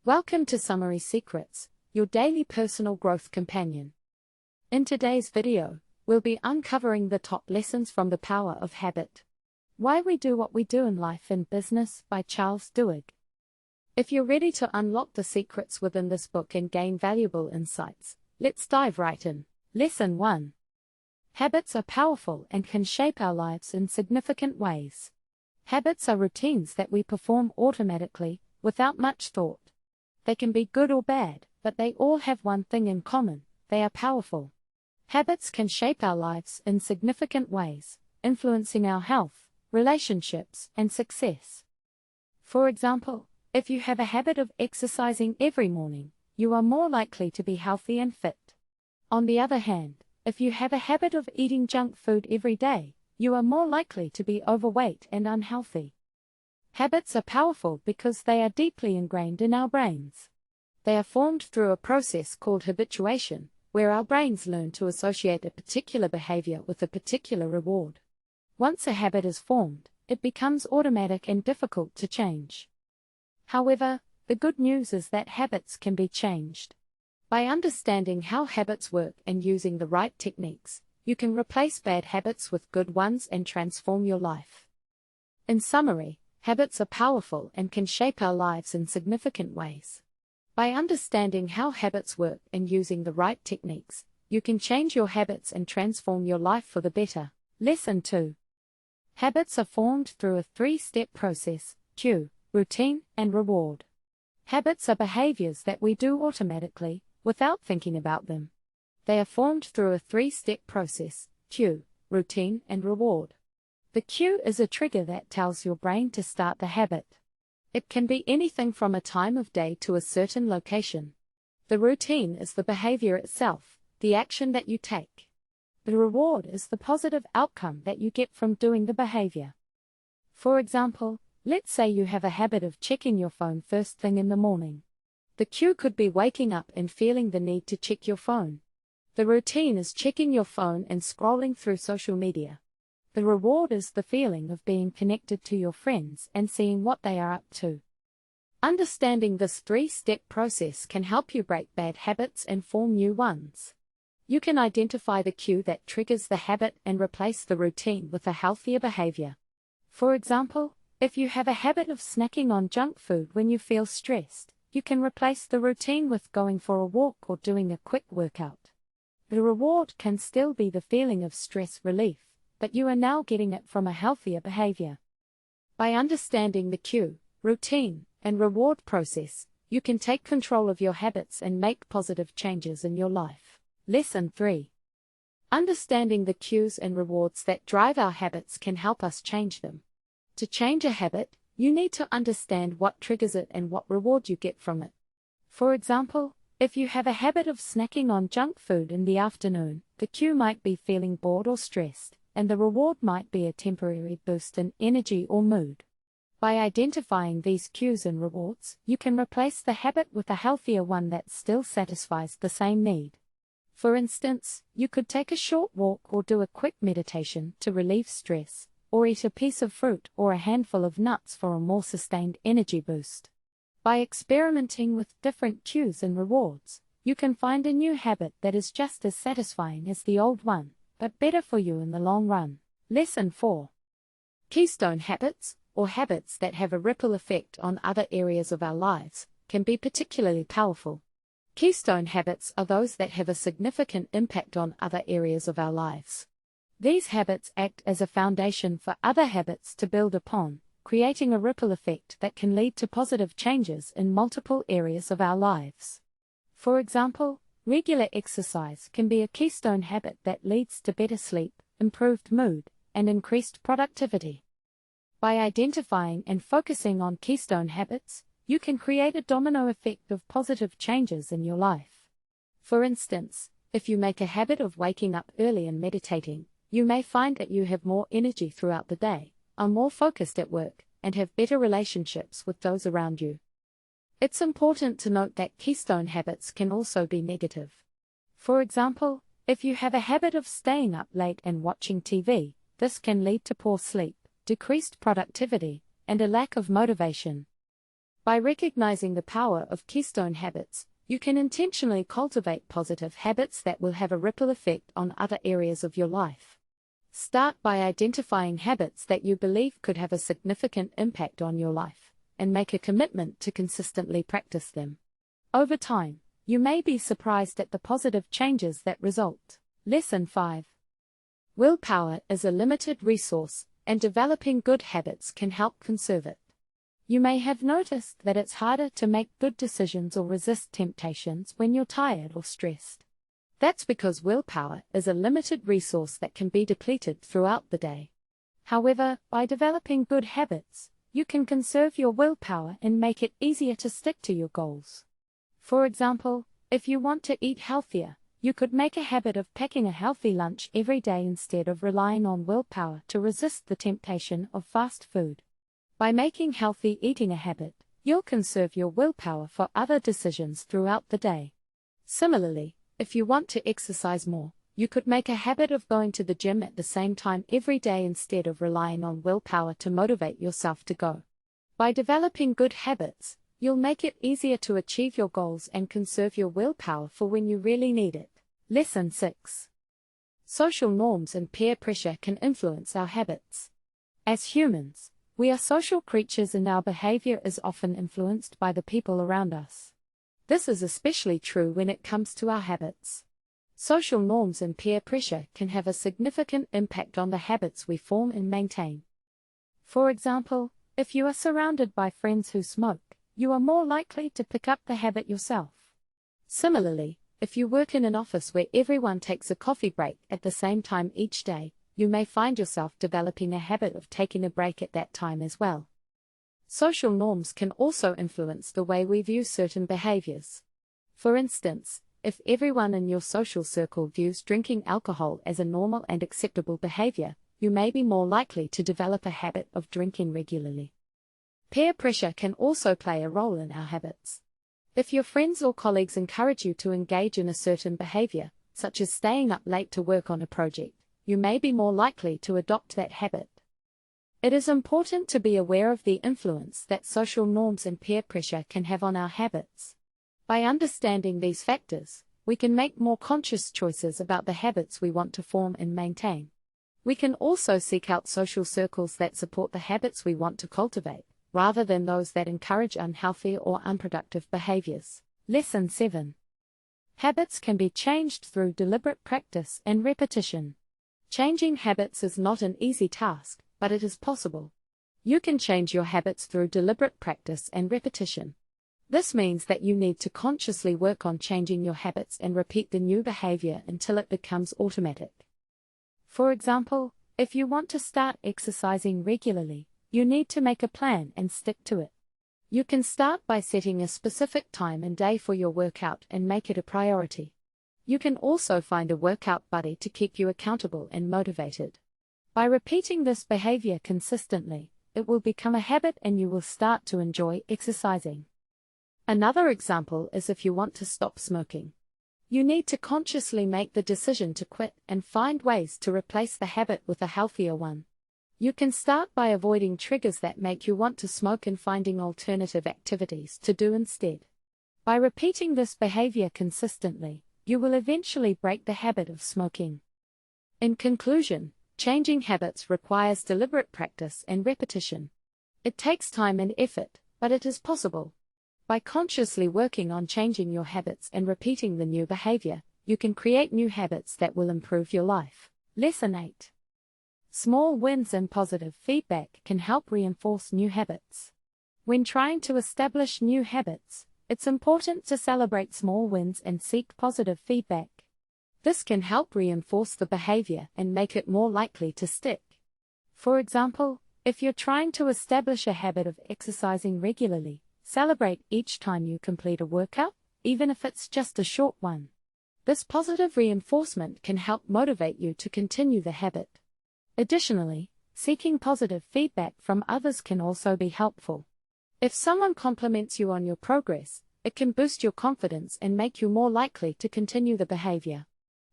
Welcome to Summary Secrets, your daily personal growth companion. In today's video, we'll be uncovering the top lessons from The Power of Habit. Why We Do What We Do in Life and Business by Charles Duhigg. If you're ready to unlock the secrets within this book and gain valuable insights, let's dive right in. Lesson 1. Habits are powerful and can shape our lives in significant ways. Habits are routines that we perform automatically, without much thought. They can be good or bad, but they all have one thing in common: they are powerful. Habits can shape our lives in significant ways, influencing our health, relationships, and success. For example, if you have a habit of exercising every morning, you are more likely to be healthy and fit. On the other hand, if you have a habit of eating junk food every day, you are more likely to be overweight and unhealthy. Habits are powerful because they are deeply ingrained in our brains. They are formed through a process called habituation, where our brains learn to associate a particular behavior with a particular reward. Once a habit is formed, it becomes automatic and difficult to change. However, the good news is that habits can be changed. By understanding how habits work and using the right techniques, you can replace bad habits with good ones and transform your life. In summary, habits are powerful and can shape our lives in significant ways. By understanding how habits work and using the right techniques, you can change your habits and transform your life for the better. Lesson 2. Habits are formed through a three-step process: cue, routine, and reward. Habits are behaviors that we do automatically, without thinking about them. They are formed through a three-step process: cue, routine, and reward. The cue is a trigger that tells your brain to start the habit. It can be anything from a time of day to a certain location. The routine is the behavior itself, the action that you take. The reward is the positive outcome that you get from doing the behavior. For example, let's say you have a habit of checking your phone first thing in the morning. The cue could be waking up and feeling the need to check your phone. The routine is checking your phone and scrolling through social media. The reward is the feeling of being connected to your friends and seeing what they are up to. Understanding this three-step process can help you break bad habits and form new ones. You can identify the cue that triggers the habit and replace the routine with a healthier behavior. For example, if you have a habit of snacking on junk food when you feel stressed, you can replace the routine with going for a walk or doing a quick workout. The reward can still be the feeling of stress relief, but you are now getting it from a healthier behavior. By understanding the cue, routine, and reward process, you can take control of your habits and make positive changes in your life. Lesson 3. Understanding the cues and rewards that drive our habits can help us change them. To change a habit, you need to understand what triggers it and what reward you get from it. For example, if you have a habit of snacking on junk food in the afternoon, the cue might be feeling bored or stressed, and the reward might be a temporary boost in energy or mood. By identifying these cues and rewards, you can replace the habit with a healthier one that still satisfies the same need. For instance, you could take a short walk or do a quick meditation to relieve stress, or eat a piece of fruit or a handful of nuts for a more sustained energy boost. By experimenting with different cues and rewards, you can find a new habit that is just as satisfying as the old one, but better for you in the long run. Lesson 4. Keystone habits, or habits that have a ripple effect on other areas of our lives, can be particularly powerful. Keystone habits are those that have a significant impact on other areas of our lives. These habits act as a foundation for other habits to build upon, creating a ripple effect that can lead to positive changes in multiple areas of our lives. For example, regular exercise can be a keystone habit that leads to better sleep, improved mood, and increased productivity. By identifying and focusing on keystone habits, you can create a domino effect of positive changes in your life. For instance, if you make a habit of waking up early and meditating, you may find that you have more energy throughout the day, are more focused at work, and have better relationships with those around you. It's important to note that keystone habits can also be negative. For example, if you have a habit of staying up late and watching TV, this can lead to poor sleep, decreased productivity, and a lack of motivation. By recognizing the power of Keystone habits, you can intentionally cultivate positive habits that will have a ripple effect on other areas of your life. Start by identifying habits that you believe could have a significant impact on your life, and make a commitment to consistently practice them. Over time, you may be surprised at the positive changes that result. Lesson 5. Willpower is a limited resource, and developing good habits can help conserve it. You may have noticed that it's harder to make good decisions or resist temptations when you're tired or stressed. That's because willpower is a limited resource that can be depleted throughout the day. However, by developing good habits, you can conserve your willpower and make it easier to stick to your goals. For example, if you want to eat healthier, you could make a habit of packing a healthy lunch every day instead of relying on willpower to resist the temptation of fast food. By making healthy eating a habit, you'll conserve your willpower for other decisions throughout the day. Similarly, if you want to exercise more, you could make a habit of going to the gym at the same time every day instead of relying on willpower to motivate yourself to go. By developing good habits, you'll make it easier to achieve your goals and conserve your willpower for when you really need it. Lesson 6. Social norms and peer pressure can influence our habits. As humans, we are social creatures and our behavior is often influenced by the people around us. This is especially true when it comes to our habits. Social norms and peer pressure can have a significant impact on the habits we form and maintain. For example, if you are surrounded by friends who smoke, you are more likely to pick up the habit yourself. Similarly, if you work in an office where everyone takes a coffee break at the same time each day, you may find yourself developing a habit of taking a break at that time as well. Social norms can also influence the way we view certain behaviors. For instance, if everyone in your social circle views drinking alcohol as a normal and acceptable behavior, you may be more likely to develop a habit of drinking regularly. Peer pressure can also play a role in our habits. If your friends or colleagues encourage you to engage in a certain behavior, such as staying up late to work on a project, you may be more likely to adopt that habit. It is important to be aware of the influence that social norms and peer pressure can have on our habits. By understanding these factors, we can make more conscious choices about the habits we want to form and maintain. We can also seek out social circles that support the habits we want to cultivate, rather than those that encourage unhealthy or unproductive behaviors. Lesson 7. Habits can be changed through deliberate practice and repetition. Changing habits is not an easy task, but it is possible. You can change your habits through deliberate practice and repetition. This means that you need to consciously work on changing your habits and repeat the new behavior until it becomes automatic. For example, if you want to start exercising regularly, you need to make a plan and stick to it. You can start by setting a specific time and day for your workout and make it a priority. You can also find a workout buddy to keep you accountable and motivated. By repeating this behavior consistently, it will become a habit and you will start to enjoy exercising. Another example is if you want to stop smoking. You need to consciously make the decision to quit and find ways to replace the habit with a healthier one. You can start by avoiding triggers that make you want to smoke and finding alternative activities to do instead. By repeating this behavior consistently, you will eventually break the habit of smoking. In conclusion, changing habits requires deliberate practice and repetition. It takes time and effort, but it is possible. By consciously working on changing your habits and repeating the new behavior, you can create new habits that will improve your life. Lesson 8. Small wins and positive feedback can help reinforce new habits. When trying to establish new habits, it's important to celebrate small wins and seek positive feedback. This can help reinforce the behavior and make it more likely to stick. For example, if you're trying to establish a habit of exercising regularly, celebrate each time you complete a workout, even if it's just a short one. This positive reinforcement can help motivate you to continue the habit. Additionally, seeking positive feedback from others can also be helpful. If someone compliments you on your progress, it can boost your confidence and make you more likely to continue the behavior.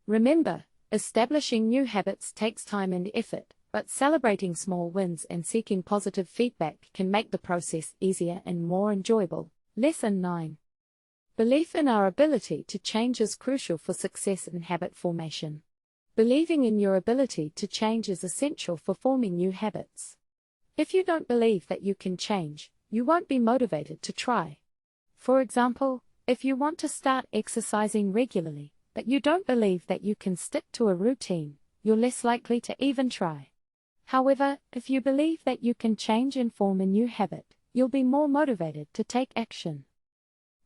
Remember, establishing new habits takes time and effort, but celebrating small wins and seeking positive feedback can make the process easier and more enjoyable. Lesson 9. Belief in our ability to change is crucial for success in habit formation. Believing in your ability to change is essential for forming new habits. If you don't believe that you can change, you won't be motivated to try. For example, if you want to start exercising regularly, but you don't believe that you can stick to a routine, you're less likely to even try. However, if you believe that you can change and form a new habit, you'll be more motivated to take action.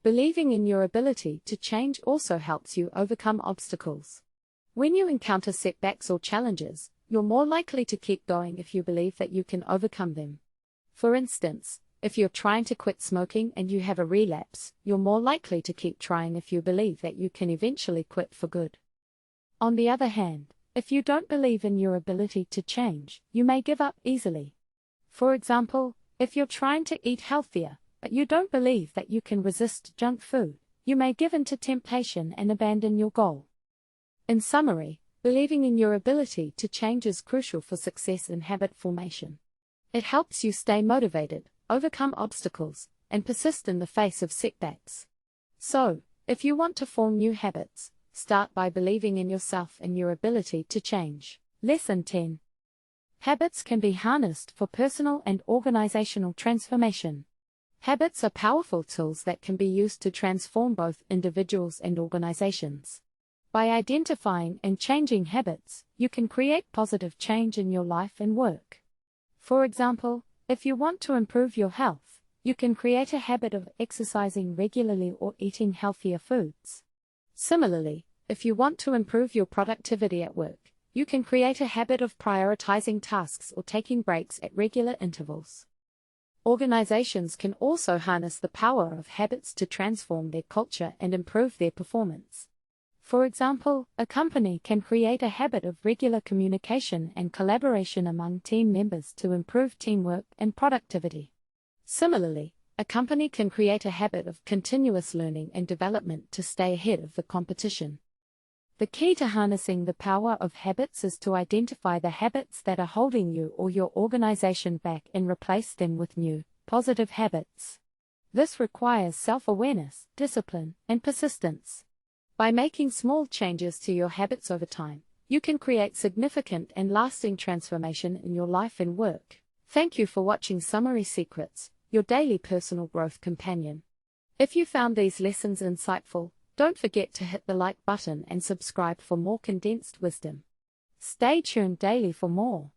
Believing in your ability to change also helps you overcome obstacles. When you encounter setbacks or challenges, you're more likely to keep going if you believe that you can overcome them. For instance, if you're trying to quit smoking and you have a relapse, you're more likely to keep trying if you believe that you can eventually quit for good. On the other hand, if you don't believe in your ability to change, you may give up easily. For example, if you're trying to eat healthier, but you don't believe that you can resist junk food, you may give in to temptation and abandon your goal. In summary, believing in your ability to change is crucial for success in habit formation. It helps you stay motivated, overcome obstacles, and persist in the face of setbacks. So, if you want to form new habits, start by believing in yourself and your ability to change. Lesson 10. Habits can be harnessed for personal and organizational transformation. Habits are powerful tools that can be used to transform both individuals and organizations. By identifying and changing habits, you can create positive change in your life and work. For example, if you want to improve your health, you can create a habit of exercising regularly or eating healthier foods. Similarly, if you want to improve your productivity at work, you can create a habit of prioritizing tasks or taking breaks at regular intervals. Organizations can also harness the power of habits to transform their culture and improve their performance. For example, a company can create a habit of regular communication and collaboration among team members to improve teamwork and productivity. Similarly, a company can create a habit of continuous learning and development to stay ahead of the competition. The key to harnessing the power of habits is to identify the habits that are holding you or your organization back and replace them with new, positive habits. This requires self-awareness, discipline, and persistence. By making small changes to your habits over time, you can create significant and lasting transformation in your life and work. Thank you for watching Summary Secrets, your daily personal growth companion. If you found these lessons insightful, don't forget to hit the like button and subscribe for more condensed wisdom. Stay tuned daily for more.